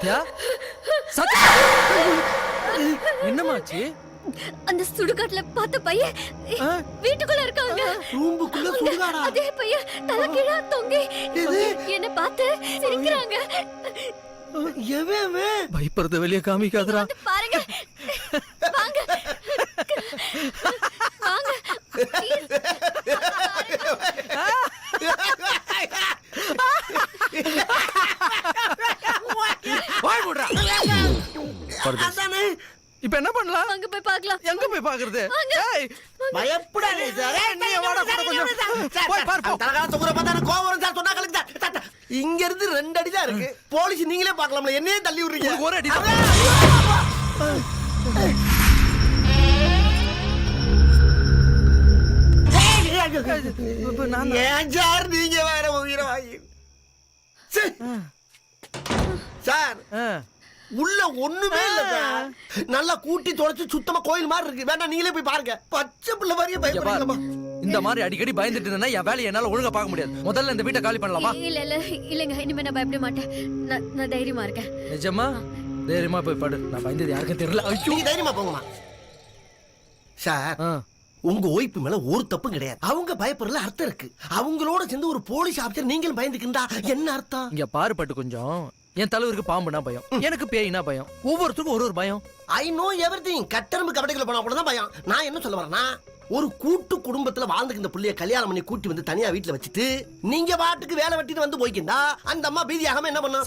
சத்யா சத்யா என்னமாச்சு? அந்த சுடுகாட்டுல பார்த்த பையன் வீட்டுக்குள்ள இருக்காங்க. ரூமுக்குள்ள சுடுகாடா? அதே பையன் தலைகீழா தொங்கி என்ன பார்த்து சிரிக்கிறாங்க. எவன் பயப்படுறத வெளியே காமிக்காதடா. பாருங்க, வாங்க வாங்க please. வாய் மூடுடா. அதானே. இப்ப என்ன பண்ணலாம்? அங்க போய் பார்க்கலாம். எங்க போய் பாக்குறது? ஏய் பயப்படாதே சார். நீ வாடா கூட கொஞ்சம் போய் பாரு போ. தலகால தொங்குற பார்த்தா கோவம் வரும் சார். சொன்னா கலக்கு சார். இங்க இருந்து 2 அடி தான் இருக்கு. போலீஸ் நீங்களே பார்க்கலாம்ல, என்னையே தள்ளி விடுறீங்க. உனக்கு ஒரு அடி தான். இப்ப நான் ஏன் சார் நீங்க வேற உயிரை வாங்கி சார் உள்ள ஒண்ணுமே இல்ல சார். நல்லா கூட்டி தொடச்சு சுத்தமா கோயில் மாதிரி இருக்கு. வேணா நீங்களே போய் பாருங்க. பச்சை பிள்ளை மாதிரியே பயப்படுறீங்கம்மா. இந்த மாதிரி அடிக்கடி பயந்துட்டு இருந்தா என் வேலையை என்னால ஒழுங்கா பார்க்க முடியாது. முதல்ல இந்த வீட்டை காலி பண்ணலாமா? இல்ல இல்ல இல்லங்க, இனிமே நான் பயப்பட மாட்டேன். நான் தைரியமா இருக்கேன். நிஜமா? தைரியமா போய் படு. நான் பயந்தது யாருக்கும் தெரியல. ஐயோ நீங்க தைரியமா போங்கம்மா. சார் உங்க ஒய்ஃபு மேல ஒரு தப்பும் கிடையாது. அவங்க பயப்படுறதுல அர்த்தம் இருக்கு. அவங்களோட சேர்ந்து ஒரு போலீஸ் ஆபீசர் நீங்களும் பயந்துக்கிட்டா என்ன அர்த்தம்? இங்க பாருப்பட்டு கொஞ்சம். என் தலைவருக்கு பாம்புனா பயம், எனக்கு பேய்னா பயம். ஒவ்வொருத்தருக்கும் ஒரு பயம். I know everything. கட்டரம்பு கபடைக்குள்ள போனா கூட தான் பயம். நான் என்ன சொல்ல வரேன்னா, ஒரு கூட்டு குடும்பத்துல வாழ்ந்துக்கு இந்த புள்ளைய கல்யாணம் பண்ணி கூட்டி வந்து தனியா வீட்டுல வச்சுட்டு நீங்க பாட்டுக்கு வேலை வெட்டிட்டு வந்து போய்க்கிண்டா அந்த அம்மா பீதியாகாம என்ன பண்ணும்?